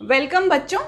Welcome बच्चों।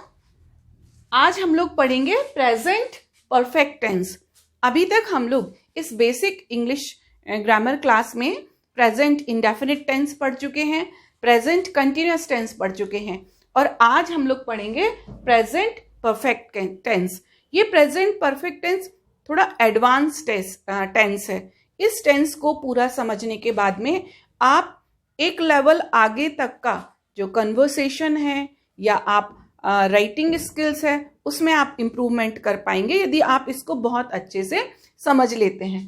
आज हम लोग पढ़ेंगे प्रेजेंट परफेक्ट टेंस। अभी तक हम लोग इस बेसिक इंग्लिश ग्रामर क्लास में प्रेजेंट इंडेफिनिट टेंस पढ़ चुके हैं, प्रेजेंट कंटिन्यूअस टेंस पढ़ चुके हैं और आज हम लोग पढ़ेंगे प्रेजेंट परफेक्ट टेंस। ये प्रेजेंट परफेक्ट टेंस थोड़ा एडवांस टेंस है। इस टेंस को पूरा समझने के बाद में आप एक लेवल आगे तक का जो कन्वर्सेशन है या आप राइटिंग स्किल्स है उसमें आप इम्प्रूवमेंट कर पाएंगे यदि आप इसको बहुत अच्छे से समझ लेते हैं।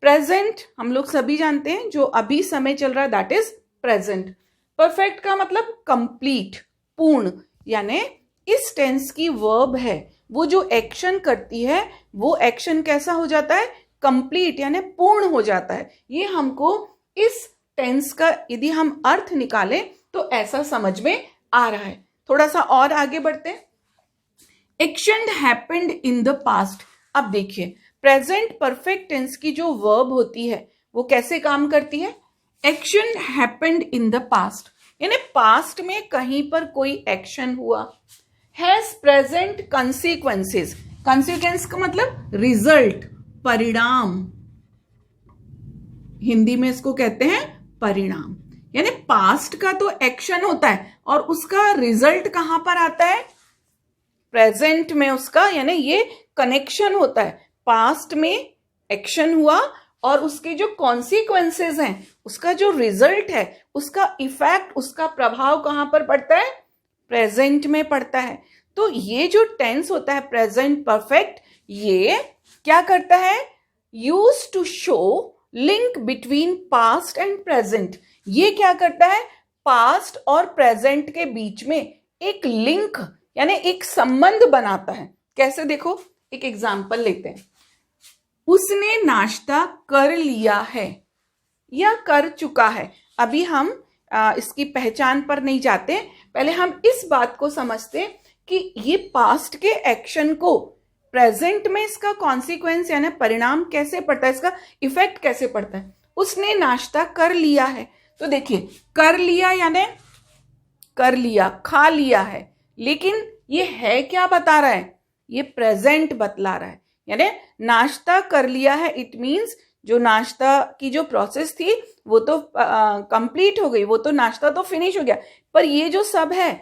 प्रेजेंट हम लोग सभी जानते हैं, जो अभी समय चल रहा है दैट इज प्रेजेंट। परफेक्ट का मतलब कंप्लीट, पूर्ण, यानी इस टेंस की वर्ब है वो जो एक्शन करती है वो एक्शन कैसा हो जाता है, कंप्लीट यानी पूर्ण हो जाता है। ये हमको इस टेंस का यदि हम अर्थ निकालें तो ऐसा समझ में आ रहा है। थोड़ा सा और आगे बढ़ते हैं। Action happened in the past. अब देखिए प्रेजेंट परफेक्ट टेंस की जो वर्ब होती है वो कैसे काम करती है। Action happened in the past यानी पास्ट में कहीं पर कोई एक्शन हुआ। Has present consequences. कंसिक्वेंस का मतलब रिजल्ट, परिणाम, हिंदी में इसको कहते हैं परिणाम। यानी पास्ट का तो एक्शन होता है और उसका रिजल्ट कहां पर आता है, प्रेजेंट में उसका, यानी ये कनेक्शन होता है। पास्ट में एक्शन हुआ और उसके जो कॉन्सिक्वेंसेस हैं, उसका जो रिजल्ट है, उसका इफेक्ट, उसका प्रभाव कहां पर पड़ता है, प्रेजेंट में पड़ता है। तो ये जो टेंस होता है प्रेजेंट परफेक्ट, ये क्या करता है, use to show link between past and present. ये क्या करता है, पास्ट और प्रेजेंट के बीच में एक लिंक यानी एक संबंध बनाता है। कैसे, देखो एक एग्जांपल लेते हैं। उसने नाश्ता कर लिया है या कर चुका है। अभी हम इसकी पहचान पर नहीं जाते, पहले हम इस बात को समझते कि ये पास्ट के एक्शन को प्रेजेंट में इसका कॉन्सिक्वेंस यानी परिणाम कैसे पड़ता है, इसका इफेक्ट कैसे पड़ता है। उसने नाश्ता कर लिया है, तो देखिए कर लिया यानी कर लिया, खा लिया है, लेकिन ये है क्या बता रहा है, ये प्रेजेंट बतला रहा है। यानी नाश्ता कर लिया है, इट मीन्स जो नाश्ता की जो प्रोसेस थी वो तो कंप्लीट हो गई, वो तो नाश्ता तो फिनिश हो गया, पर ये जो सब है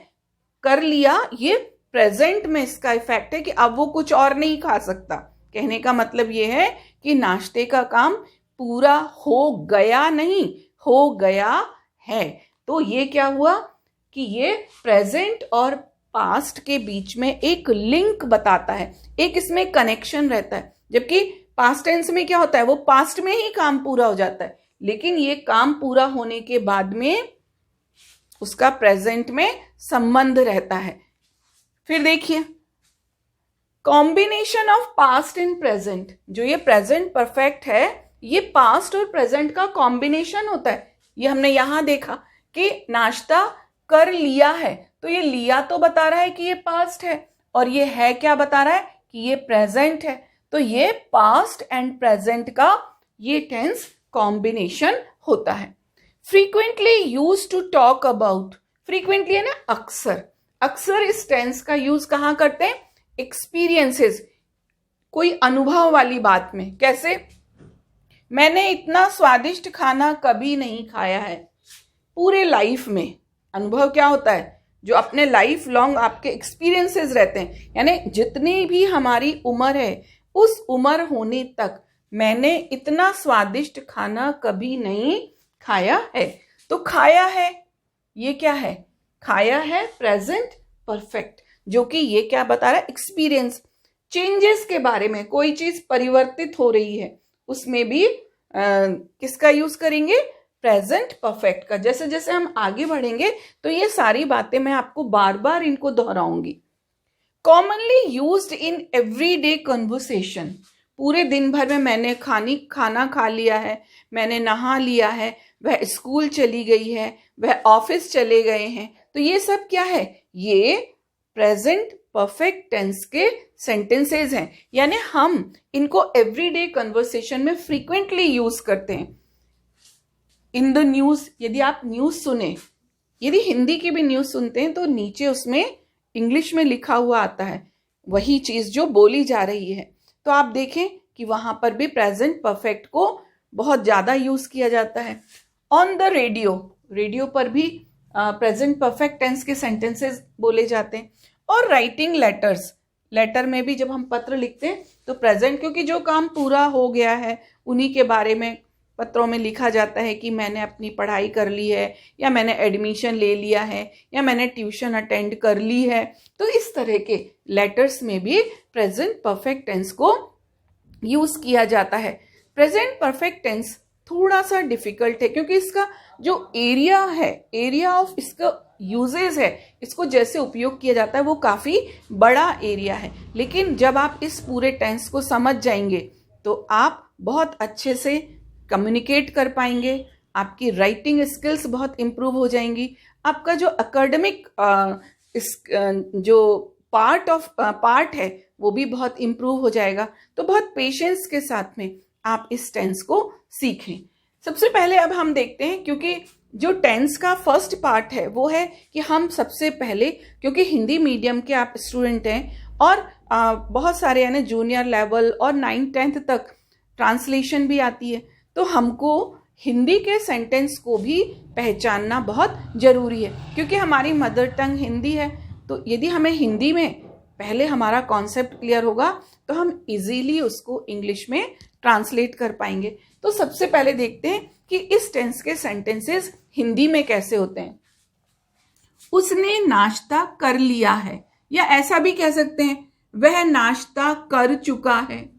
कर लिया, ये प्रेजेंट में इसका इफेक्ट है कि अब वो कुछ और नहीं खा सकता। कहने का मतलब ये है कि नाश्ते का काम पूरा हो गया नहीं, हो गया है। तो ये क्या हुआ कि ये प्रेजेंट और पास्ट के बीच में एक लिंक बताता है, एक इसमें कनेक्शन रहता है। जबकि पास्ट टेंस में क्या होता है, वो पास्ट में ही काम पूरा हो जाता है, लेकिन ये काम पूरा होने के बाद में उसका प्रेजेंट में संबंध रहता है। फिर देखिए combination of past and present. जो ये प्रेजेंट परफेक्ट है ये पास्ट और प्रेजेंट का कॉम्बिनेशन होता है। ये हमने यहां देखा कि नाश्ता कर लिया है, तो ये लिया तो बता रहा है कि ये पास्ट है और ये है क्या बता रहा है कि ये प्रेजेंट है। तो ये पास्ट एंड प्रेजेंट का ये टेंस कॉम्बिनेशन होता है। Frequently use to talk about. Frequently है ना अक्सर। अक्सर इस टेंस का यूज कहां करते हैं, एक्सपीरियंसेस, कोई अनुभव वाली बात में। कैसे, मैंने इतना स्वादिष्ट खाना कभी नहीं खाया है। पूरे लाइफ में अनुभव क्या होता है, जो अपने लाइफ लॉन्ग आपके एक्सपीरियंसेस रहते हैं, यानी जितनी भी हमारी उम्र है उस उम्र होने तक मैंने इतना स्वादिष्ट खाना कभी नहीं खाया है। तो खाया है, ये क्या है, खाया है प्रेजेंट परफेक्ट, जो कि ये क्या बता रहा है, एक्सपीरियंस। चेंजेस के बारे में, कोई चीज परिवर्तित हो रही है, उसमें भी किसका यूज करेंगे, प्रेजेंट परफेक्ट का। जैसे जैसे हम आगे बढ़ेंगे तो ये सारी बातें मैं आपको बार बार इनको दोहराऊंगी। Commonly used in everyday conversation. पूरे दिन भर में मैंने खाना खा लिया है, मैंने नहा लिया है, वह स्कूल चली गई है, वह ऑफिस चले गए हैं। तो ये सब क्या है, ये प्रेजेंट परफेक्ट टेंस के सेंटेंसेस हैं, यानी हम इनको एवरीडे कन्वर्सेशन में फ्रीक्वेंटली यूज करते हैं। इन द न्यूज, यदि आप न्यूज सुने, यदि हिंदी की भी न्यूज सुनते हैं तो नीचे उसमें इंग्लिश में लिखा हुआ आता है, वही चीज़ जो बोली जा रही है। तो आप देखें कि वहाँ पर भी प्रेजेंट परफेक्ट को बहुत ज़्यादा यूज़ किया जाता है। ऑन द रेडियो, रेडियो पर भी प्रेजेंट परफेक्ट टेंस के सेंटेंसेस बोले जाते हैं। और राइटिंग लेटर्स, लेटर में भी जब हम पत्र लिखते हैं तो प्रेजेंट, क्योंकि जो काम पूरा हो गया है उन्हीं के बारे में पत्रों में लिखा जाता है कि मैंने अपनी पढ़ाई कर ली है, या मैंने एडमिशन ले लिया है, या मैंने ट्यूशन अटेंड कर ली है। तो इस तरह के लेटर्स में भी प्रेजेंट परफेक्ट टेंस को यूज किया जाता है। प्रेजेंट परफेक्ट टेंस थोड़ा सा डिफिकल्ट है, क्योंकि इसका जो एरिया है, एरिया ऑफ इसका यूजेस है, इसको जैसे उपयोग किया जाता है वो काफ़ी बड़ा एरिया है। लेकिन जब आप इस पूरे टेंस को समझ जाएंगे तो आप बहुत अच्छे से कम्युनिकेट कर पाएंगे, आपकी राइटिंग स्किल्स बहुत इम्प्रूव हो जाएंगी, आपका जो एकेडमिक जो पार्ट है वो भी बहुत इम्प्रूव हो जाएगा। तो बहुत पेशेंस के साथ में आप इस टेंस को सीखें। सबसे पहले अब हम देखते हैं, क्योंकि जो टेंस का फर्स्ट पार्ट है वो है कि हम सबसे पहले, क्योंकि हिंदी मीडियम के आप स्टूडेंट हैं और बहुत सारे यानी जूनियर लेवल और 9th-10th तक ट्रांसलेशन भी आती है, तो हमको हिंदी के सेंटेंस को भी पहचानना बहुत ज़रूरी है। क्योंकि हमारी मदर टंग हिंदी है, तो यदि हमें हिंदी में पहले हमारा कॉन्सेप्ट क्लियर होगा तो हम इजीली उसको इंग्लिश में ट्रांसलेट कर पाएंगे। तो सबसे पहले देखते हैं कि इस टेंस के सेंटेंसेस हिंदी में कैसे होते हैं। उसने नाश्ता कर लिया है, या ऐसा भी कह सकते हैं वह नाश्ता कर चुका है।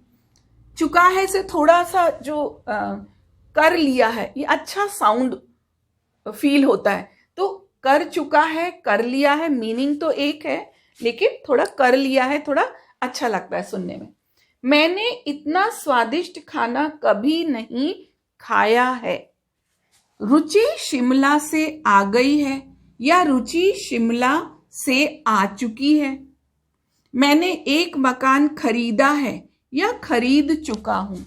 चुका है से थोड़ा सा जो कर लिया है ये अच्छा साउंड फील होता है। तो कर चुका है, कर लिया है, मीनिंग तो एक है, लेकिन थोड़ा कर लिया है थोड़ा अच्छा लगता है सुनने में। मैंने इतना स्वादिष्ट खाना कभी नहीं खाया है। रुचि शिमला से आ गई है, या रुचि शिमला से आ चुकी है। मैंने एक मकान खरीदा है, या खरीद चुका हूं।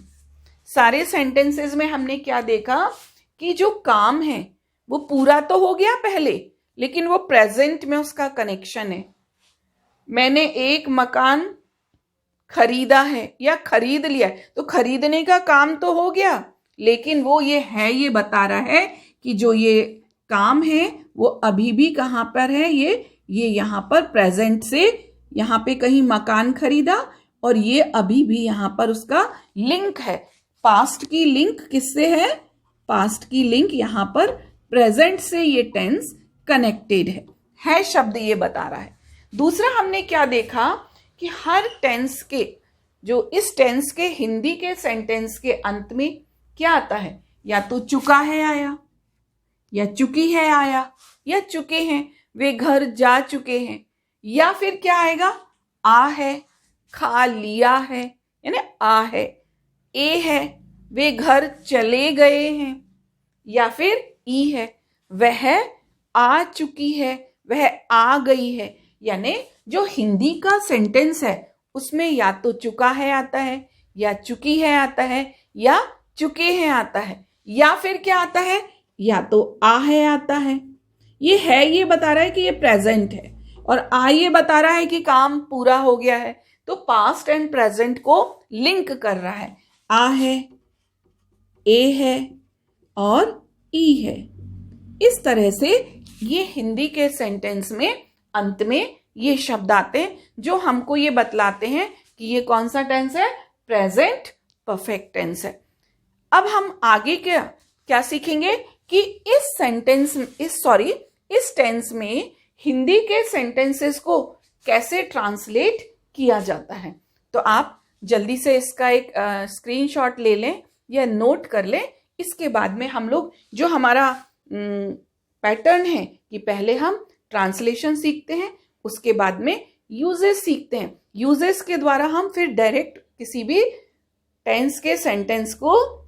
सारे सेंटेंसेस में हमने क्या देखा कि जो काम है वो पूरा तो हो गया पहले, लेकिन वो प्रेजेंट में उसका कनेक्शन है। मैंने एक मकान खरीदा है या खरीद लिया है, तो खरीदने का काम तो हो गया, लेकिन वो ये बता रहा है कि जो ये काम है वो अभी भी कहाँ पर है, ये यहाँ पर प्रेजेंट से, यहाँ पे कहीं मकान खरीदा और ये अभी भी यहाँ पर उसका लिंक है। पास्ट की लिंक किससे है? पास्ट की लिंक यहाँ पर प्रेजेंट से ये टेंस कनेक्टेड है शब्द ये बता रहा है। दूसरा हमने क्या देखा कि हर टेंस के, जो इस टेंस के हिंदी के सेंटेंस के अंत में क्या आता है, या तो चुका है आया, या चुकी है आया, या चुके हैं, वे घर जा चुके हैं, या फिर क्या आएगा, आ है, खा लिया है, यानी आ है, ए है, वे घर चले गए हैं, या फिर ई है, वह आ चुकी है, वह आ गई है। यानी जो हिंदी का सेंटेंस है उसमें या तो चुका है आता है, या चुकी है आता है, या चुके हैं आता है, या फिर क्या आता है, या तो आ है आता है। ये बता रहा है कि ये प्रेजेंट है, और आ ये बता रहा है कि काम पूरा हो गया है। तो पास्ट एंड प्रेजेंट को लिंक कर रहा है। आ है, ए है और ई है। इस तरह से ये हिंदी के सेंटेंस में अंत में ये शब्द आते हैं जो हमको ये बतलाते हैं कि ये कौन सा टेंस है, प्रेजेंट परफेक्ट टेंस है। अब हम आगे क्या सीखेंगे कि इस टेंस में हिंदी के सेंटेंसेस को कैसे ट्रांसलेट किया जाता है। तो आप जल्दी से इसका एक स्क्रीनशॉट ले लें या नोट कर लें। इसके बाद में हम लोग जो हमारा पैटर्न है कि पहले हम ट्रांसलेशन सीखते हैं, उसके बाद में यूजेस सीखते हैं। यूजेस के द्वारा हम फिर डायरेक्ट किसी भी टेंस के सेंटेंस को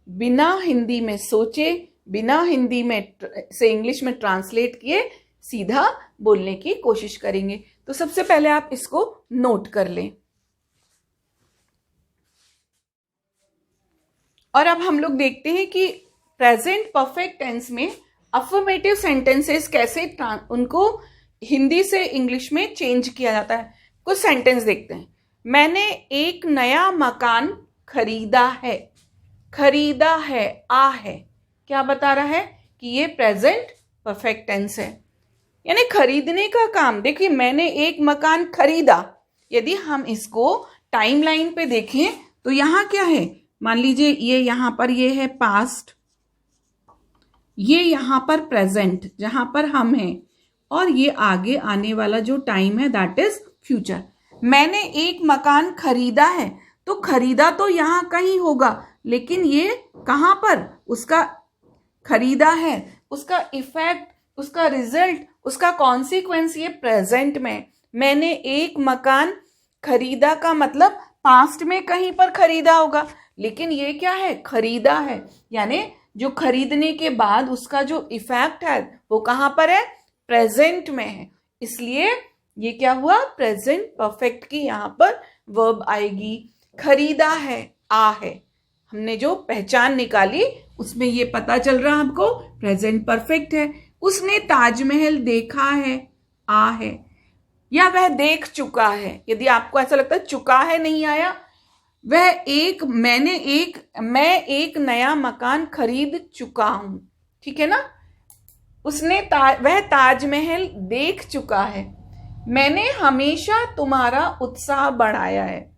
बिना हिंदी में सोचे, बिना हिंदी में से इंग्लिश में ट्रांसलेट किए सीधा बोलने की कोशिश करेंगे। तो सबसे पहले आप इसको नोट कर लें। और अब हम लोग देखते हैं कि प्रेजेंट परफेक्ट टेंस में अफर्मेटिव सेंटेंसेस कैसे उनको हिंदी से इंग्लिश में चेंज किया जाता है। कुछ सेंटेंस देखते हैं। मैंने एक नया मकान खरीदा है। खरीदा है, आ है, क्या बता रहा है कि ये प्रेजेंट परफेक्ट टेंस है, यानी खरीदने का काम। देखिए, मैंने एक मकान खरीदा। यदि हम इसको टाइमलाइन पे देखें तो यहाँ क्या है, मान लीजिए ये यहाँ पर ये है पास्ट, ये यहाँ पर प्रेजेंट जहां पर हम हैं, और ये आगे आने वाला जो टाइम है दैट इज फ्यूचर। मैंने एक मकान खरीदा है, तो खरीदा तो यहाँ कहीं होगा, लेकिन ये कहां पर उसका खरीदा है, उसका इफेक्ट, उसका रिजल्ट, उसका कॉन्सिक्वेंस ये प्रेजेंट में। मैंने एक मकान खरीदा का मतलब पास्ट में कहीं पर खरीदा होगा, लेकिन ये क्या है, खरीदा है, यानी जो खरीदने के बाद उसका जो इफेक्ट है वो कहां पर है, प्रेजेंट में है। इसलिए ये क्या हुआ, प्रेजेंट परफेक्ट की यहां पर वर्ब आएगी। खरीदा है, आ है, हमने जो पहचान निकाली उसमें ये पता चल रहा हमको प्रेजेंट परफेक्ट है। उसने ताजमहल देखा है, आ है, या वह देख चुका है। यदि आपको ऐसा लगता है चुका है नहीं आया, मैं एक नया मकान खरीद चुका हूं, ठीक है ना। वह ताजमहल देख चुका है। मैंने हमेशा तुम्हारा उत्साह बढ़ाया है।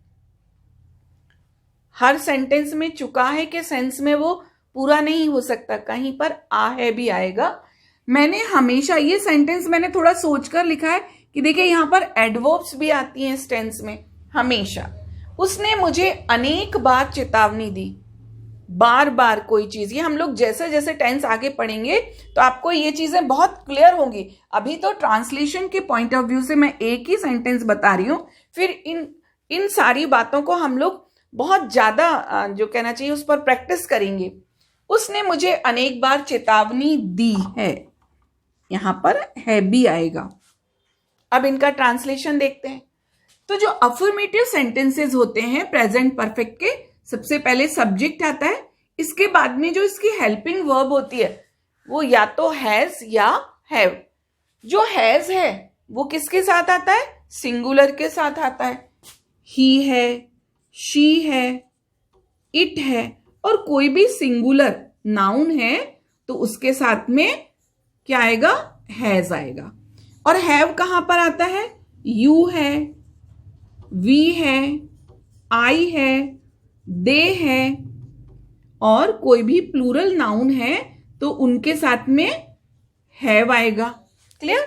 हर सेंटेंस में चुका है के सेंस में वो पूरा नहीं हो सकता, कहीं पर आ है भी आएगा। मैंने हमेशा, ये सेंटेंस मैंने थोड़ा सोचकर लिखा है कि देखिए यहां पर एडवर्ब्स भी आती हैं इस टेंस में, हमेशा। उसने मुझे अनेक बार चेतावनी दी। बार बार कोई चीज, ये हम लोग जैसे जैसे टेंस आगे पढ़ेंगे तो आपको ये चीजें बहुत क्लियर होंगी। अभी तो ट्रांसलेशन के पॉइंट ऑफ व्यू से मैं एक ही सेंटेंस बता रही हूं, फिर इन सारी बातों को हम लोग बहुत ज्यादा जो कहना चाहिए उस पर प्रैक्टिस करेंगे। उसने मुझे अनेक बार चेतावनी दी है, यहां पर है भी आएगा। अब इनका ट्रांसलेशन देखते हैं। तो जो अफर्मेटिव सेंटेंसेस होते हैं प्रेजेंट परफेक्ट के, सबसे पहले सब्जेक्ट आता है, इसके बाद में जो इसकी हेल्पिंग वर्ब होती है वो या तो हैज या हैव। जो हैज है वो किसके साथ आता है, सिंगुलर के साथ आता है। ही है, शी है, इट है, और कोई भी सिंगुलर नाउन है तो उसके साथ में क्या आएगा, हैज आएगा। और हैव कहां पर आता है, यू है, वी है, आई है, दे है, और कोई भी प्लूरल नाउन है तो उनके साथ में हैव आएगा। क्लियर।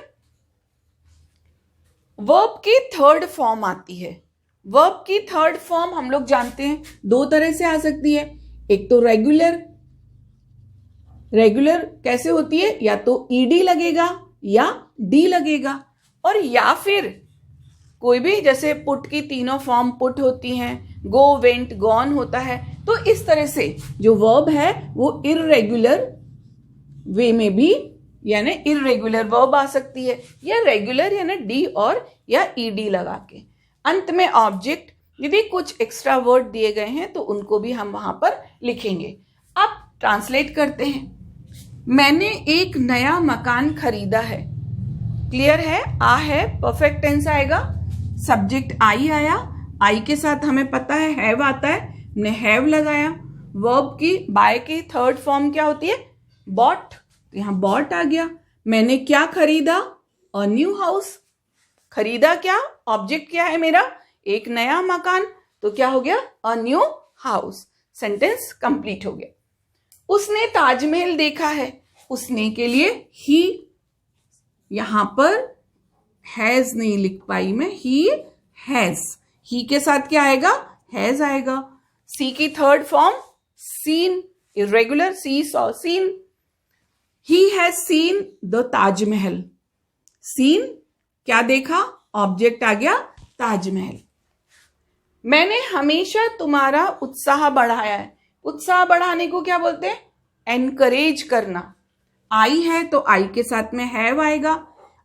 वर्ब की थर्ड फॉर्म आती है। वर्ब की थर्ड फॉर्म हम लोग जानते हैं दो तरह से आ सकती है। एक तो रेगुलर। रेगुलर कैसे होती है, या तो ईडी लगेगा या डी लगेगा, और या फिर कोई भी, जैसे पुट की तीनों फॉर्म पुट होती हैं, गो, वेंट, गॉन होता है। तो इस तरह से जो वर्ब है वो इररेगुलर वे में भी, यानी इररेगुलर वर्ब आ सकती है, या रेगुलर यानी डी और या ईडी लगा के। अंत में ऑब्जेक्ट, यदि कुछ एक्स्ट्रा वर्ड दिए गए हैं तो उनको भी हम वहां पर लिखेंगे। अब ट्रांसलेट करते हैं। मैंने एक नया मकान खरीदा है। क्लियर है, आ है, परफेक्ट टेंस आएगा, सब्जेक्ट आई आया, आई के साथ हमें पता है हैव आता है, हमने हैव लगाया। वर्ब की बाय की थर्ड फॉर्म क्या होती है, बॉट, तो यहां बॉट आ गया। मैंने क्या खरीदा, अ न्यू हाउस। खरीदा क्या, ऑब्जेक्ट क्या है मेरा, एक नया मकान, तो क्या हो गया, अ न्यू हाउस। सेंटेंस कंप्लीट हो गया। उसने ताजमहल देखा है। उसने के लिए ही, यहां पर हैज नहीं लिख पाई मैं, ही हैज, ही के साथ क्या आएगा, हैज आएगा। सी की third form seen, irregular, see saw, seen. He has seen the Taj Mahal. Seen क्या देखा, ऑब्जेक्ट आ गया ताजमहल। मैंने हमेशा तुम्हारा उत्साह बढ़ाया है। उत्साह बढ़ाने को क्या बोलते हैं, एनकरेज करना। आई है तो आई के साथ में हैव आएगा,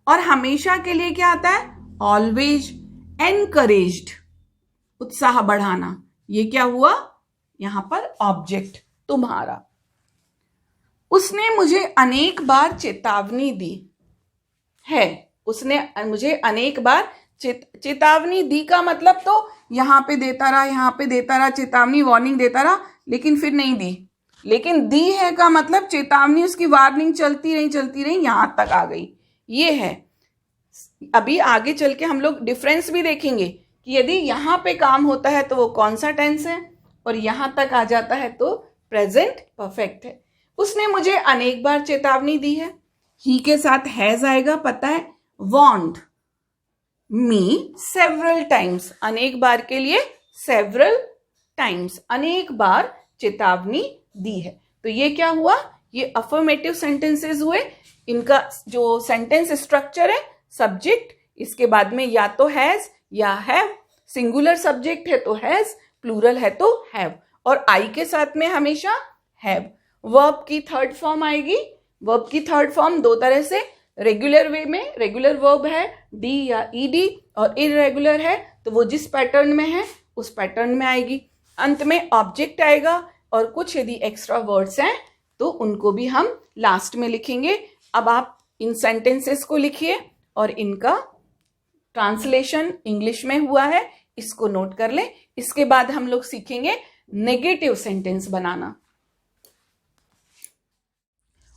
और हमेशा के लिए क्या आता है, ऑलवेज। एनकरेज्ड, उत्साह बढ़ाना, ये क्या हुआ, यहां पर ऑब्जेक्ट तुम्हारा। उसने मुझे अनेक बार चेतावनी दी है। उसने मुझे अनेक बार चेतावनी दी का मतलब तो यहाँ पे देता रहा, यहाँ पे देता रहा, चेतावनी वार्निंग देता रहा, लेकिन फिर नहीं दी। लेकिन दी है का मतलब चेतावनी, उसकी वार्निंग चलती रही, यहाँ तक आ गई, ये है। अभी आगे चल के हम लोग डिफरेंस भी देखेंगे कि यदि यहाँ पे काम होता है तो वो कौन सा टेंस है, और यहाँ तक आ जाता है तो प्रेजेंट परफेक्ट है। उसने मुझे अनेक बार चेतावनी दी है, ही के साथ हैज आएगा, पता है। वार्न्ड मी सेवरल टाइम्स, अनेक बार के लिए सेवरल टाइम्स, अनेक बार चेतावनी दी है। तो ये क्या हुआ, ये अफर्मेटिव सेंटेंसेस हुए। इनका जो सेंटेंस स्ट्रक्चर है, सब्जेक्ट, इसके बाद में या तो हैज या हैव, सिंगुलर सब्जेक्ट है तो हैज, प्लूरल है तो हैव, और आई के साथ में हमेशा हैव। वर्ब की थर्ड फॉर्म आएगी। वर्ब की थर्ड फॉर्म दो तरह से, रेगुलर वे में रेगुलर वर्ब है डी या ईडी, और इररेगुलर है तो वो जिस पैटर्न में है उस पैटर्न में आएगी। अंत में ऑब्जेक्ट आएगा, और कुछ यदि एक्स्ट्रा वर्ड्स हैं तो उनको भी हम लास्ट में लिखेंगे। अब आप इन सेंटेंसेस को लिखिए और इनका ट्रांसलेशन इंग्लिश में हुआ है, इसको नोट कर लें। इसके बाद हम लोग सीखेंगे नेगेटिव सेंटेंस बनाना।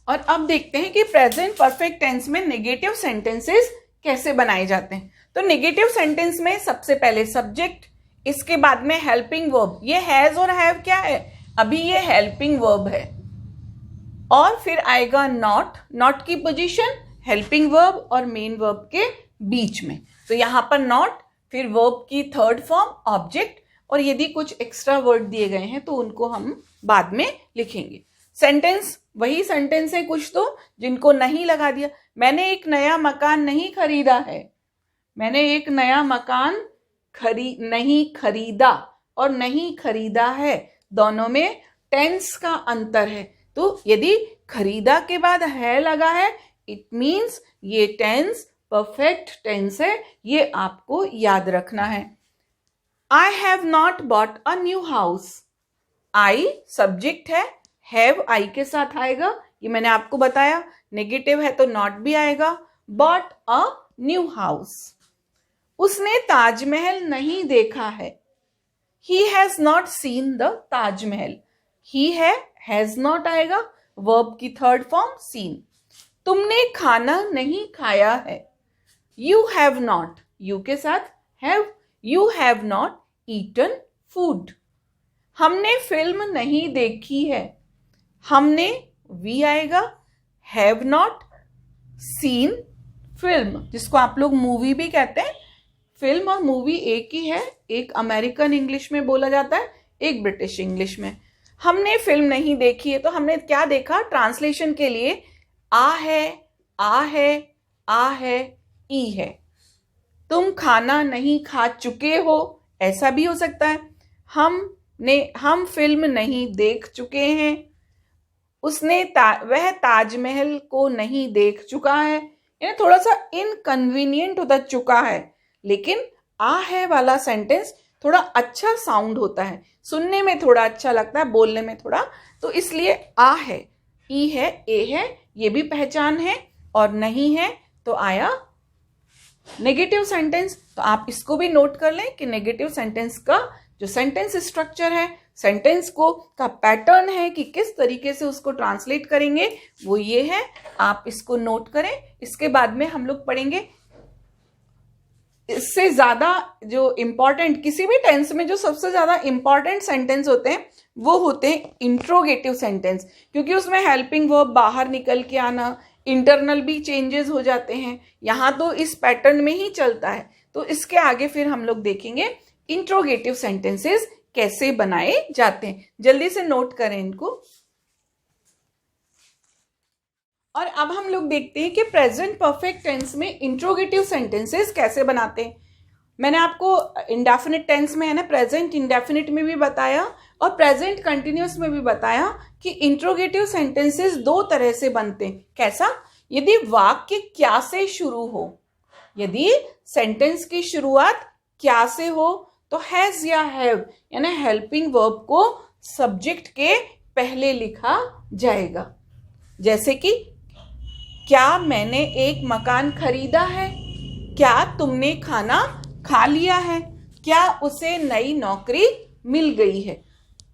और अब देखते हैं कि प्रेजेंट परफेक्ट टेंस में नेगेटिव सेंटेंसेस कैसे बनाए जाते हैं। तो नेगेटिव सेंटेंस में सबसे पहले सब्जेक्ट, इसके बाद में हेल्पिंग वर्ब। ये हैज और हैव क्या है, अभी ये हेल्पिंग वर्ब है, और फिर आएगा नॉट। नॉट की पोजीशन हेल्पिंग वर्ब और मेन वर्ब के बीच में, तो यहां पर नॉट, फिर वर्ब की थर्ड फॉर्म ऑब्जेक्ट, और यदि कुछ एक्स्ट्रा वर्ड दिए गए हैं तो उनको हम बाद में लिखेंगे। सेंटेंस वही सेंटेंस है कुछ तो जिनको नहीं लगा दिया। मैंने एक नया मकान नहीं खरीदा है, मैंने एक नया मकान नहीं खरीदा और नहीं खरीदा है, दोनों में टेंस का अंतर है। तो यदि खरीदा के बाद है लगा है, इट मीन्स ये टेंस परफेक्ट टेंस है, ये आपको याद रखना है। I have not bought a new house. I subject है, हैव आई के साथ आएगा, ये मैंने आपको बताया। नेगेटिव है तो नॉट भी आएगा। Bought a new house. उसने ताजमहल नहीं देखा है, he has not seen the Taj Mahal. He है, हैज नॉट आएगा, वर्ब की थर्ड फॉर्म सीन। तुमने खाना नहीं खाया है, यू हैव नॉट, यू के साथ have, you have not eaten food. हमने फिल्म नहीं देखी है, हमने वी आएगा, हैव नॉट सीन फिल्म, जिसको आप लोग मूवी भी कहते हैं। फिल्म और मूवी एक ही है, एक अमेरिकन इंग्लिश में बोला जाता है, एक ब्रिटिश इंग्लिश में। हमने फिल्म नहीं देखी है तो हमने क्या देखा, ट्रांसलेशन के लिए आ है, आ है, आ है, ई है। तुम खाना नहीं खा चुके हो, ऐसा भी हो सकता है। हम फिल्म नहीं देख चुके हैं, उसने वह ताजमहल को नहीं देख चुका है। यानी थोड़ा सा इनकन्वीनियंट होता चुका है, लेकिन आ है वाला सेंटेंस थोड़ा अच्छा साउंड होता है, सुनने में थोड़ा अच्छा लगता है, बोलने में थोड़ा, तो इसलिए आ है, ई है, ए है, ये भी पहचान है, और नहीं है तो आया नेगेटिव सेंटेंस। तो आप इसको भी नोट कर लें कि नेगेटिव सेंटेंस का जो सेंटेंस स्ट्रक्चर है, सेंटेंस को का पैटर्न है कि किस तरीके से उसको ट्रांसलेट करेंगे, वो ये है। आप इसको नोट करें। इसके बाद में हम लोग पढ़ेंगे इससे ज्यादा जो इंपॉर्टेंट, किसी भी टेंस में जो सबसे ज्यादा इंपॉर्टेंट सेंटेंस होते हैं वो होते हैं इंट्रोगेटिव सेंटेंस, क्योंकि उसमें हेल्पिंग वर्ब बाहर निकल के आना, इंटरनल भी चेंजेस हो जाते हैं। यहाँ तो इस पैटर्न में ही चलता है, तो इसके आगे फिर हम लोग देखेंगे इंट्रोगेटिव सेंटेंसेस कैसे बनाए जाते हैं। जल्दी से नोट करें इनको। और अब हम लोग देखते हैं कि प्रेजेंट परफेक्ट टेंस में इंट्रोगेटिव सेंटेंसेस कैसे बनाते हैं। मैंने आपको इंडेफिनिट टेंस में है ना, प्रेजेंट इंडेफिनिट में भी बताया और प्रेजेंट कंटिन्यूअस में भी बताया कि इंट्रोगेटिव सेंटेंसेस दो तरह से बनते हैं। कैसा? यदि वाक्य क्या से शुरू हो, यदि सेंटेंस की शुरुआत क्या से हो तो हैज या हैव यानी हेल्पिंग वर्ब को सब्जेक्ट के पहले लिखा जाएगा। जैसे कि क्या मैंने एक मकान खरीदा है, क्या तुमने खाना खा लिया है? क्या उसे नई नौकरी मिल गई है?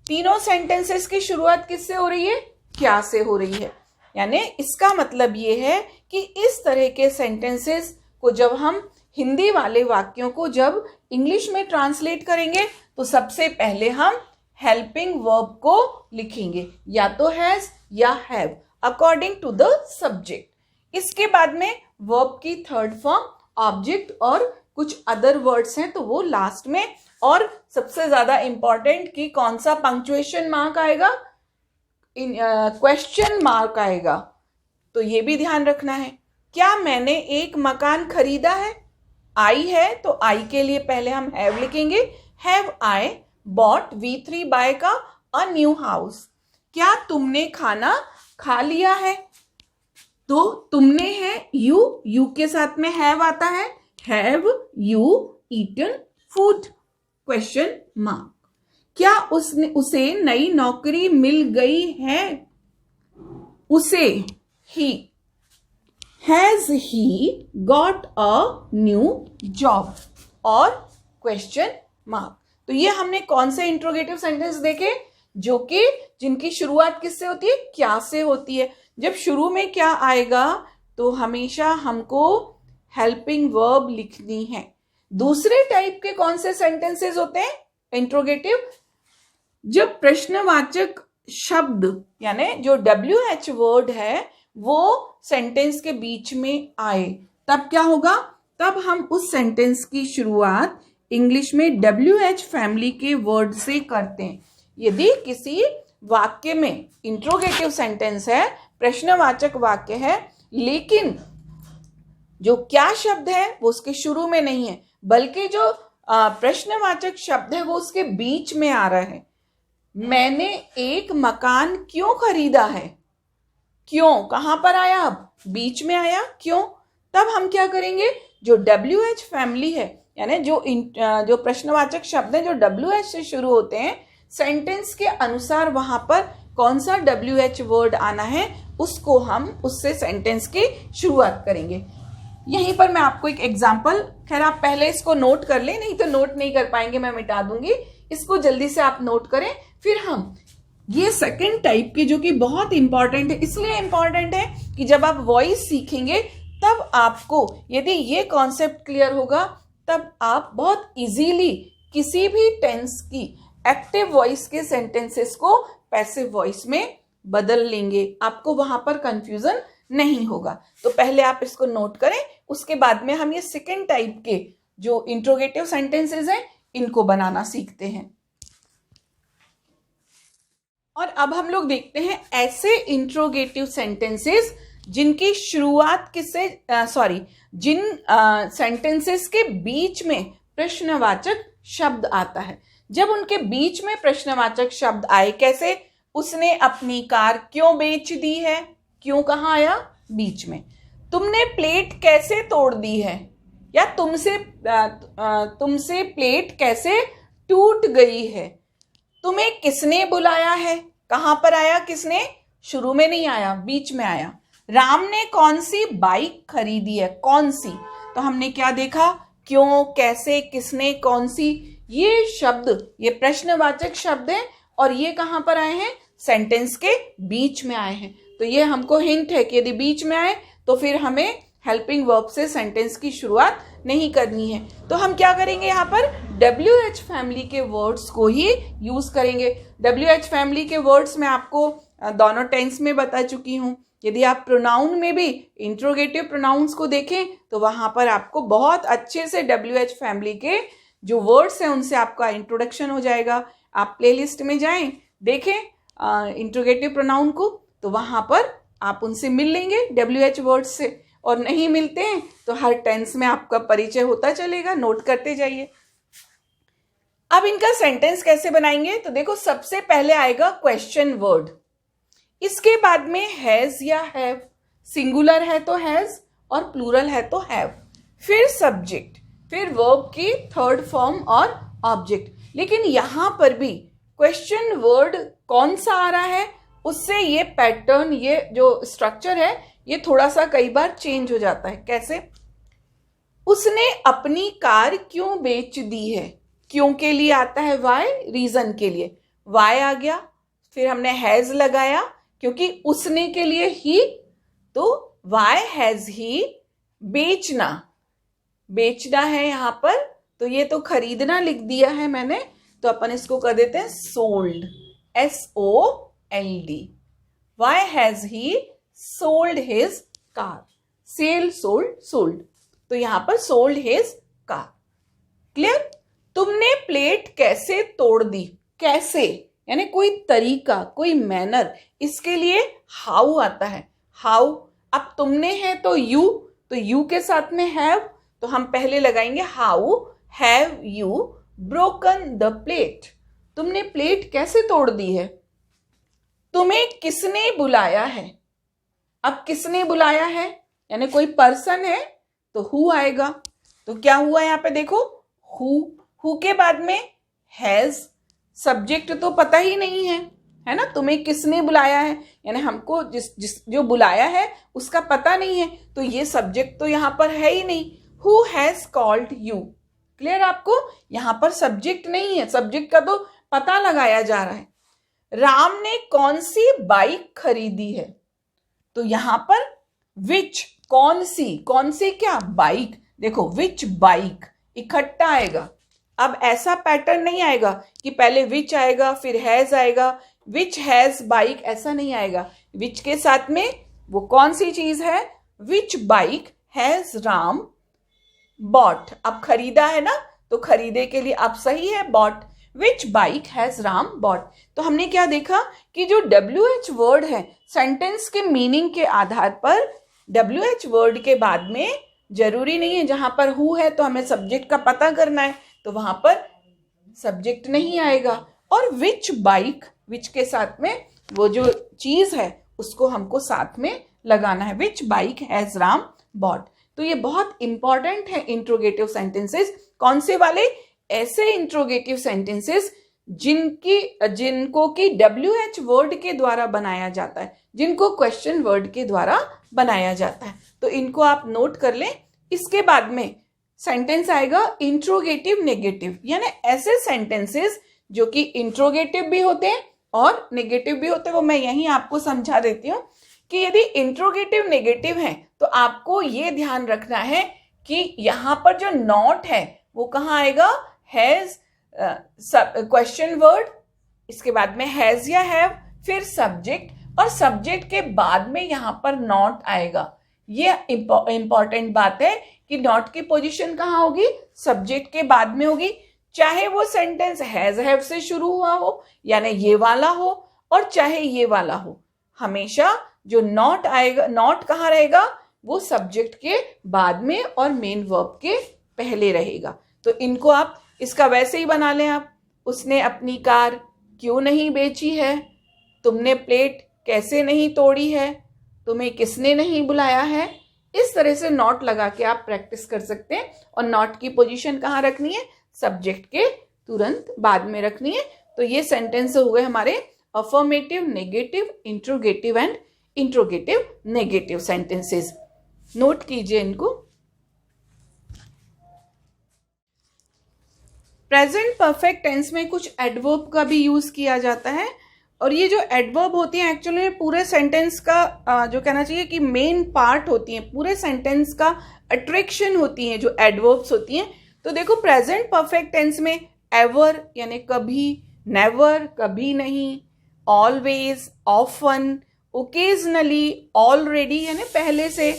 तीनों सेंटेंसेस की शुरुआत किससे हो रही है? क्या से हो रही है। यानी इसका मतलब ये है कि इस तरह के सेंटेंसेस को जब हम हिंदी वाले वाक्यों को जब इंग्लिश में ट्रांसलेट करेंगे तो सबसे पहले हम हेल्पिंग वर्ब को लिखेंगे, या तो हैज या have, according to the subject. इसके बाद में वर्ब की थर्ड फॉर्म, ऑब्जेक्ट और कुछ अदर वर्ड्स हैं तो वो लास्ट में। और सबसे ज्यादा इंपॉर्टेंट कि कौन सा पंक्चुएशन मार्क आएगा? क्वेश्चन मार्क आएगा। तो ये भी ध्यान रखना है। क्या मैंने एक मकान खरीदा है? आई है तो आई के लिए पहले हम हैव लिखेंगे। Have I bought V3 bye का अ न्यू हाउस। क्या तुमने खाना खा लिया है? तो तुमने है यू के साथ में हैव आता है। Have you eaten food? Question mark. क्या उसे नई नौकरी मिल गई है? उसे he, has he got a new job? और क्वेश्चन मार्क। तो ये हमने कौन से इंट्रोगेटिव सेंटेंस देखे जो कि जिनकी शुरुआत किससे होती है? क्या से होती है। जब शुरू में क्या आएगा तो हमेशा हमको हेल्पिंग वर्ब लिखनी है। दूसरे टाइप के कौन से सेंटेंसेस होते हैं इंट्रोगेटिव? जब प्रश्नवाचक शब्द यानी जो WH वर्ड है वो सेंटेंस के बीच में आए, तब क्या होगा? तब हम उस सेंटेंस की शुरुआत इंग्लिश में WH फैमिली के वर्ड से करते हैं। यदि किसी वाक्य में इंट्रोगेटिव सेंटेंस है, प्रश्नवाचक वाक्य है, लेकिन जो क्या शब्द है वो उसके शुरू में नहीं है, बल्कि जो प्रश्नवाचक शब्द है वो उसके बीच में आ रहा है। मैंने एक मकान क्यों खरीदा है? क्यों कहां पर आया? अब बीच में आया। क्यों? तब हम क्या करेंगे? जो WH फैमिली है यानी जो प्रश्नवाचक शब्द हैं जो WH से शुरू होते हैं, सेंटेंस के अनुसार वहां पर कौन सा WH वर्ड आना है उसको हम उससे सेंटेंस की शुरुआत करेंगे। यहीं पर मैं आपको एक एग्जाम्पल, खैर आप पहले इसको नोट कर लें, नहीं तो नोट नहीं कर पाएंगे, मैं मिटा दूंगी। इसको जल्दी से आप नोट करें। फिर हम ये सेकंड टाइप की जो कि बहुत इंपॉर्टेंट है, इसलिए इंपॉर्टेंट है कि जब आप वॉइस सीखेंगे तब आपको यदि ये कॉन्सेप्ट क्लियर होगा तब आप बहुत इजीली किसी भी टेंस की एक्टिव वॉइस के सेंटेंसेस को पैसिव वॉइस में बदल लेंगे। आपको वहां पर कंफ्यूजन नहीं होगा। तो पहले आप इसको नोट करें, उसके बाद में हम ये सेकंड टाइप के जो इंट्रोगेटिव सेंटेंसेस हैं इनको बनाना सीखते हैं। और अब हम लोग देखते हैं ऐसे इंट्रोगेटिव सेंटेंसेस जिनकी शुरुआत जिन सेंटेंसेस के बीच में प्रश्नवाचक शब्द आता है। जब उनके बीच में प्रश्नवाचक शब्द आए, कैसे? उसने अपनी कार क्यों बेच दी है? क्यों कहाँ आया? बीच में। तुमने प्लेट कैसे तोड़ दी है? या तुमसे प्लेट कैसे टूट गई है? तुम्हें किसने बुलाया है? कहां पर आया? किसने? शुरू में नहीं आया, बीच में आया। राम ने कौन सी बाइक खरीदी है? कौन सी? तो हमने क्या देखा? क्यों, कैसे, किसने, कौन सी, ये शब्द ये प्रश्नवाचक शब्द है और ये कहां पर आए हैं? सेंटेंस के बीच में आए हैं। तो ये हमको हिंट है कि यदि बीच में आए तो फिर हमें हेल्पिंग वर्ब से सेंटेंस की शुरुआत नहीं करनी है। तो हम क्या करेंगे? यहाँ पर WH फैमिली के वर्ड्स को ही यूज करेंगे। WH फैमिली के वर्ड्स मैं आपको दोनों टेंस में बता चुकी हूँ। यदि आप प्रोनाउन में भी इंट्रोगेटिव प्रोनाउंस को देखें तो वहां पर आपको बहुत अच्छे से WH फैमिली के जो वर्ड्स हैं उनसे आपका इंट्रोडक्शन हो जाएगा। आप प्लेलिस्ट में जाएं, देखें इंट्रोगेटिव प्रोनाउन को, तो वहां पर आप उनसे मिल लेंगे WH वर्ड्स से। और नहीं मिलते हैं तो हर टेंस में आपका परिचय होता चलेगा, नोट करते जाइए। अब इनका सेंटेंस कैसे बनाएंगे? तो देखो, सबसे पहले आएगा क्वेश्चन वर्ड, इसके बाद में हैज या हैव, सिंगुलर है तो हैज और प्लूरल है तो हैव, फिर सब्जेक्ट, फिर वर्ब की थर्ड फॉर्म और ऑब्जेक्ट। लेकिन यहां पर भी क्वेश्चन वर्ड कौन सा आ रहा है उससे ये पैटर्न, ये जो स्ट्रक्चर है ये थोड़ा सा कई बार चेंज हो जाता है। कैसे? उसने अपनी कार क्यों बेच दी है। क्यों के लिए आता है वाई, रीजन के लिए वाई आ गया, फिर हमने हैज लगाया क्योंकि उसने के लिए ही, तो वाई हैज ही, बेचना, बेचना है यहां पर, तो ये तो खरीदना लिख दिया है मैंने, तो अपन इसको कर देते हैं sold, SOLD। Why has he sold his car, sell sold sold, तो यहां पर सोल्ड हिज कार। क्लियर। तुमने प्लेट कैसे तोड़ दी, कैसे यानी कोई तरीका, कोई मैनर, इसके लिए हाउ आता है, हाउ। अब तुमने है तो यू के साथ में हैव, तो हम पहले लगाएंगे how have you broken the plate, तुमने प्लेट कैसे तोड़ दी है। तुम्हें किसने बुलाया है, अब किसने बुलाया है यानी कोई पर्सन है तो हु आएगा, तो क्या हुआ यहां पे देखो, हु के बाद में हैज, सब्जेक्ट तो पता ही नहीं है ना, तुम्हें किसने बुलाया है यानी हमको जिस जो बुलाया है उसका पता नहीं है, तो ये सब्जेक्ट तो यहां पर है ही नहीं, who has called you. Clear आपको, यहां पर सब्जेक्ट नहीं है, सब्जेक्ट का तो पता लगाया जा रहा है। राम ने कौन सी बाइक खरीदी है, तो यहां पर विच, कौन सी क्या, बाइक, देखो विच बाइक इकट्ठा आएगा। अब ऐसा पैटर्न नहीं आएगा कि पहले विच आएगा फिर हैज आएगा, विच हैज बाइक ऐसा नहीं आएगा, विच के साथ में वो कौन सी चीज है, विच बाइक हैज राम बॉट, अब खरीदा है ना, तो खरीदे के लिए अब सही है bought, which bike has Ram bought. तो हमने क्या देखा कि जो WH वर्ड है सेंटेंस के मीनिंग के आधार पर WH वर्ड के बाद में जरूरी नहीं है, जहां पर हु है तो हमें सब्जेक्ट का पता करना है, तो वहां पर सब्जेक्ट नहीं आएगा, और विच बाइक, विच के साथ में वो जो चीज है उसको हमको साथ में लगाना है, विच बाइक हैज राम बॉट। तो ये बहुत इंपॉर्टेंट है इंट्रोगेटिव सेंटेंसेस। कौन से वाले, ऐसे इंट्रोगेटिव सेंटेंसेस जिनको कि WH वर्ड के द्वारा बनाया जाता है, जिनको क्वेश्चन वर्ड के द्वारा बनाया जाता है, तो इनको आप नोट कर लें। इसके बाद में सेंटेंस आएगा इंट्रोगेटिव नेगेटिव, यानी ऐसे सेंटेंसेस जो कि इंट्रोगेटिव भी होते हैं और नेगेटिव भी होते हैं, वो मैं यहीं आपको समझा देती हूँ कि यदि इंट्रोगेटिव नेगेटिव है तो आपको ये ध्यान रखना है कि यहां पर जो नॉट है वो कहाँ आएगा, हैज, क्वेश्चन वर्ड, इसके बाद में हैज या हैव, फिर सब्जेक्ट, और सब्जेक्ट के बाद में यहां पर नॉट आएगा। ये इंपॉर्टेंट बात है कि नॉट की पोजीशन कहाँ होगी, सब्जेक्ट के बाद में होगी, चाहे वो सेंटेंस हैज हैव से शुरू हुआ हो यानी ये वाला हो, और चाहे ये वाला हो, हमेशा जो नॉट आएगा, नॉट कहाँ रहेगा, वो सब्जेक्ट के बाद में और मेन वर्ब के पहले रहेगा। तो इनको आप इसका वैसे ही बना लें आप, उसने अपनी कार क्यों नहीं बेची है, तुमने प्लेट कैसे नहीं तोड़ी है, तुम्हें किसने नहीं बुलाया है, इस तरह से नॉट लगा के आप प्रैक्टिस कर सकते हैं। और नॉट की पोजीशन कहाँ रखनी है, सब्जेक्ट के तुरंत बाद में रखनी है। तो ये सेंटेंस हो गए हमारे affirmative, negative, interrogative and interrogative negative sentences. Note कीजिए इनको। प्रेजेंट परफेक्ट टेंस में कुछ एडवर्ब का भी यूज किया जाता है, और ये जो एडवर्ब होती हैं एक्चुअली पूरे सेंटेंस का जो कहना चाहिए कि मेन पार्ट होती हैं, पूरे सेंटेंस का अट्रैक्शन होती हैं जो एडवर्ब्स होती हैं। तो देखो प्रेजेंट परफेक्ट टेंस में एवर यानी कभी, नेवर कभी नहीं, ऑलवेज, ऑफन, ओकेजनली, ऑलरेडी यानी पहले से,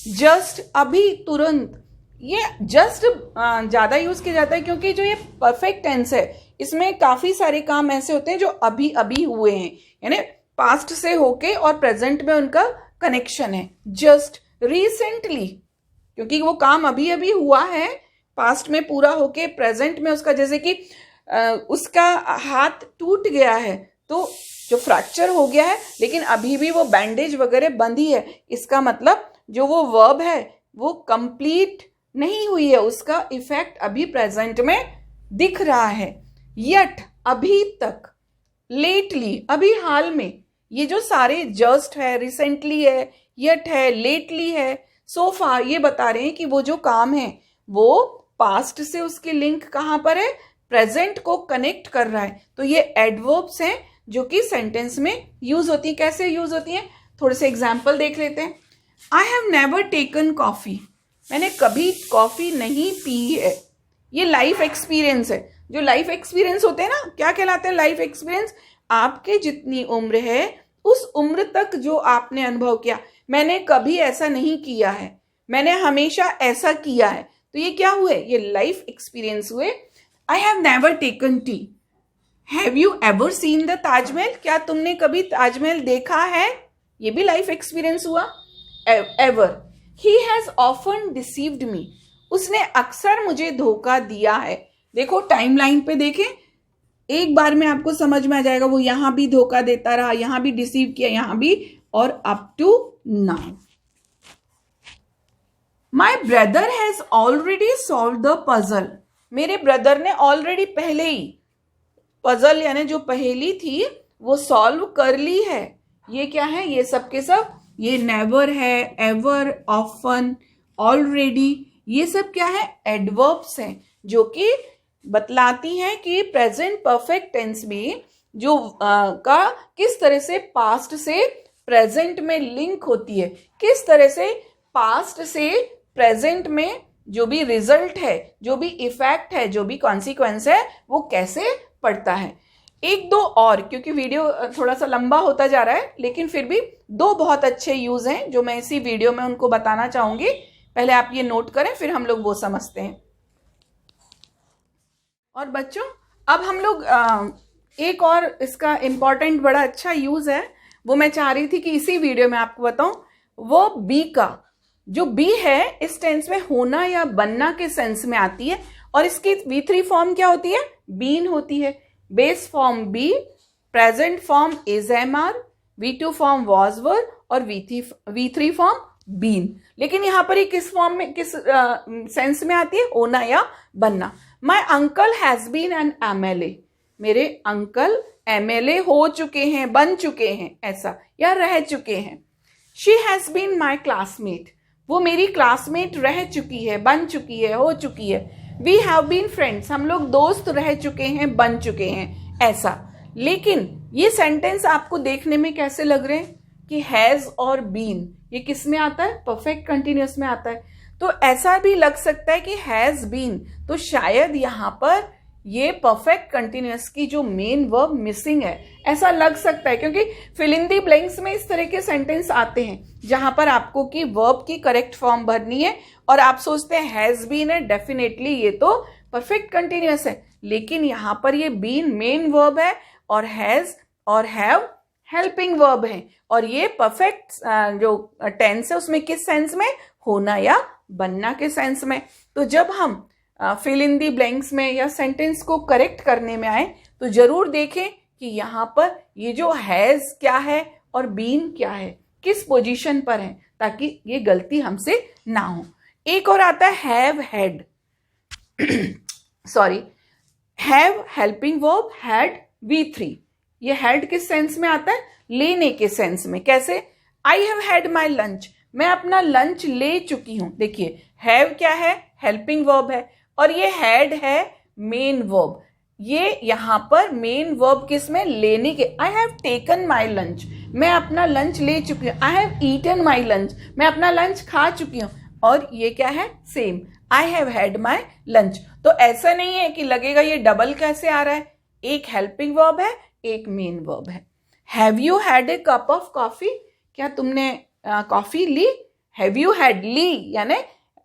जस्ट अभी, तुरंत। ये जस्ट ज्यादा यूज किया जाता है क्योंकि जो ये परफेक्ट टेंस है इसमें काफी सारे काम ऐसे होते हैं जो अभी अभी हुए हैं, यानी पास्ट से होके और प्रेजेंट में उनका कनेक्शन है। जस्ट, रिसेंटली, क्योंकि वो काम अभी अभी हुआ है, पास्ट में पूरा होके प्रेजेंट में उसका, जैसे कि उसका हाथ टूट गया है तो जो फ्रैक्चर हो गया है लेकिन अभी भी वो बैंडेज वगैरह बंधी है, इसका मतलब जो वो वर्ब है वो कंप्लीट नहीं हुई है, उसका इफेक्ट अभी प्रेजेंट में दिख रहा है। यट, अभी तक, लेटली, अभी हाल में, ये जो सारे जस्ट है, रिसेंटली है, यट है, लेटली है, सो फार, ये बता रहे हैं कि वो जो काम है वो पास्ट से उसकी लिंक कहाँ पर है, प्रेजेंट को कनेक्ट कर रहा है। तो ये एडवर्ब्स हैं जो कि सेंटेंस में यूज होती है। कैसे यूज होती है, थोड़े से एग्जाम्पल देख लेते हैं। I have never taken coffee, मैंने कभी कॉफी नहीं पी है। ये लाइफ एक्सपीरियंस है। जो लाइफ एक्सपीरियंस होते हैं ना, क्या कहलाते हैं लाइफ एक्सपीरियंस, आपके जितनी उम्र है उस उम्र तक जो आपने अनुभव किया। मैंने कभी ऐसा नहीं किया है, मैंने हमेशा ऐसा किया है, तो ये क्या हुए, ये लाइफ एक्सपीरियंस हुए। I have never taken T, have you ever seen the Taj Mahal, क्या तुमने कभी ताजमहल देखा है, ये भी लाइफ एक्सपीरियंस हुआ। Ever, he has often deceived me, उसने अक्सर मुझे धोखा दिया है। देखो टाइमलाइन पे देखें, एक बार में आपको समझ में आ जाएगा, वो यहां भी धोखा देता रहा, यहां भी डिसीव किया, यहां भी, और up to now. My brother has already solve the puzzle, मेरे ब्रदर ने ऑलरेडी पहले ही पजल यानी जो पहेली थी वो सॉल्व कर ली है। ये क्या है, ये सब के सब, ये नेवर है, एवर, ऑफन, ऑलरेडी, ये सब क्या है, एडवर्ब्स हैं जो कि बतलाती हैं कि प्रेजेंट परफेक्ट टेंस में जो का किस तरह से पास्ट से प्रेजेंट में लिंक होती है, किस तरह से पास्ट से प्रेजेंट में जो भी रिजल्ट है, जो भी इफेक्ट है, जो भी कॉन्सिक्वेंस है, वो कैसे पड़ता है। एक दो और, क्योंकि वीडियो थोड़ा सा लंबा होता जा रहा है, लेकिन फिर भी दो बहुत अच्छे यूज हैं जो मैं इसी वीडियो में उनको बताना चाहूंगी। पहले आप ये नोट करें, फिर हम लोग वो समझते हैं। और बच्चों अब हम लोग एक और इसका इम्पॉर्टेंट बड़ा अच्छा यूज है, वो मैं चाह रही थी कि इसी वीडियो में आपको बताऊं। वो बी का, जो बी है इस टेंस में होना या बनना के सेंस में आती है, और इसकी V3 फॉर्म क्या होती है, बीन होती है। Base form be, present form is am are, V2 form was were, और V3 फॉर्म बीन। लेकिन यहां पर ये किस फॉर्म में, किस सेंस में आती है, होना या बनना। My uncle has been an MLA, मेरे अंकल MLA हो चुके हैं, बन चुके हैं ऐसा, या रह चुके हैं। She has been my classmate, वो मेरी क्लासमेट रह चुकी है, बन चुकी है, हो चुकी है। वी हैव बीन फ्रेंड्स, हम लोग दोस्त रह चुके हैं, बन चुके हैं ऐसा। लेकिन ये सेंटेंस आपको देखने में कैसे लग रहे हैं कि हैज और बीन, ये किस में आता है, परफेक्ट कंटिन्यूअस में आता है। तो ऐसा भी लग सकता है कि हैज बीन, तो शायद यहां पर ये परफेक्ट कंटिन्यूअस की जो मेन वर्ब मिसिंग है, ऐसा लग सकता है। क्योंकि फिल इन दी ब्लैंक्स में इस तरह के सेंटेंस आते हैं जहां पर आपको की वर्ब की करेक्ट फॉर्म भरनी है, और आप सोचते हैं हैज बीन है, डेफिनेटली ये तो परफेक्ट कंटिन्यूअस है, लेकिन यहां पर ये बीन मेन वर्ब है और हैज और हैव हेल्पिंग वर्ब है, और ये परफेक्ट जो टेंस है उसमें किस सेंस में, होना या बनना के सेंस में। तो जब हम फिल इन दी ब्लैंक्स में या सेंटेंस को करेक्ट करने में आए तो जरूर देखें कि यहाँ पर ये जो हैज क्या है और बीन क्या है, किस पोजीशन पर है, ताकि ये गलती हमसे ना हो। एक और आता है have had, sorry, have helping verb, had V3। ये हैड किस सेंस में आता है, लेने के सेंस में। कैसे, I have had my lunch, मैं अपना लंच ले चुकी हूं। देखिए हैव क्या है, हेल्पिंग वर्ब है, और ये हैड है मेन वर्ब। ये यहां पर मेन वर्ब किस में, लेने के। I have taken my lunch, मैं अपना लंच ले चुकी हूँ। I have eaten my lunch, मैं अपना लंच खा चुकी हूँ। और ये क्या है, same, I have had my lunch. तो ऐसा नहीं है कि लगेगा ये डबल कैसे आ रहा है, एक हेल्पिंग वर्ब है, एक मेन वर्ब है। Have you had a cup of coffee, क्या तुमने कॉफी ली। हैव यू हैड ली यानी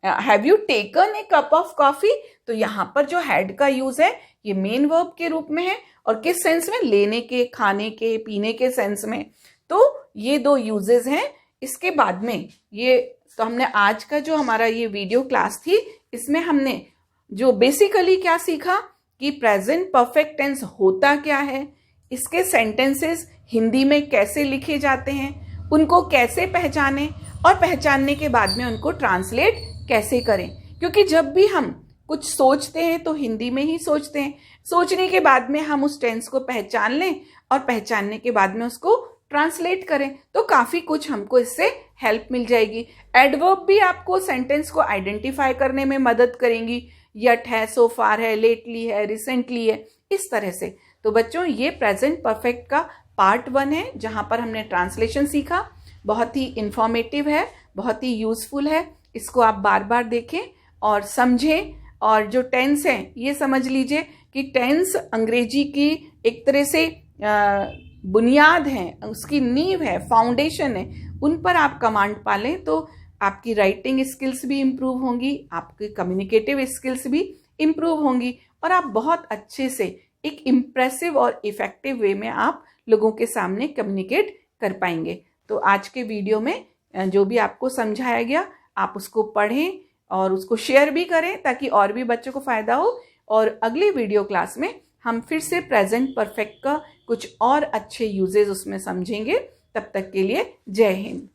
have you taken a cup of coffee. तो यहां पर जो हैड का यूज है ये मेन वर्ब के रूप में है, और किस सेंस में, लेने के, खाने के, पीने के सेंस में। तो ये दो यूजेस हैं। इसके बाद में ये तो हमने आज का जो हमारा ये वीडियो क्लास थी, इसमें हमने जो बेसिकली क्या सीखा कि प्रेजेंट परफेक्ट टेंस होता क्या है, इसके सेंटेंसेस हिंदी में कैसे लिखे जाते हैं, उनको कैसे पहचानें, और पहचानने के बाद में उनको ट्रांसलेट कैसे करें। क्योंकि जब भी हम कुछ सोचते हैं तो हिंदी में ही सोचते हैं, सोचने के बाद में हम उस टेंस को पहचान लें और पहचानने के बाद में उसको ट्रांसलेट करें, तो काफ़ी कुछ हमको इससे हेल्प मिल जाएगी। एडवर्ब भी आपको सेंटेंस को आइडेंटिफाई करने में मदद करेंगी, यट है, सो फार है, लेटली है, रिसेंटली है, इस तरह से। तो बच्चों ये प्रेजेंट परफेक्ट का पार्ट 1 है, जहाँ पर हमने ट्रांसलेशन सीखा। बहुत ही इंफॉर्मेटिव है, बहुत ही यूजफुल है। इसको आप बार बार देखें और समझें। और जो टेंस है ये समझ लीजिए कि टेंस अंग्रेजी की एक तरह से बुनियाद है, उसकी नींव है, फाउंडेशन है। उन पर आप कमांड पालें तो आपकी राइटिंग स्किल्स भी इम्प्रूव होंगी, आपकी कम्युनिकेटिव स्किल्स भी इम्प्रूव होंगी, और आप बहुत अच्छे से एक इम्प्रेसिव और इफेक्टिव वे में आप लोगों के सामने कम्युनिकेट कर पाएंगे। तो आज के वीडियो में जो भी आपको समझाया गया, आप उसको पढ़ें और उसको शेयर भी करें ताकि और भी बच्चों को फ़ायदा हो। और अगली वीडियो क्लास में हम फिर से प्रेजेंट परफेक्ट का कुछ और अच्छे यूजेस उसमें समझेंगे। तब तक के लिए जय हिंद।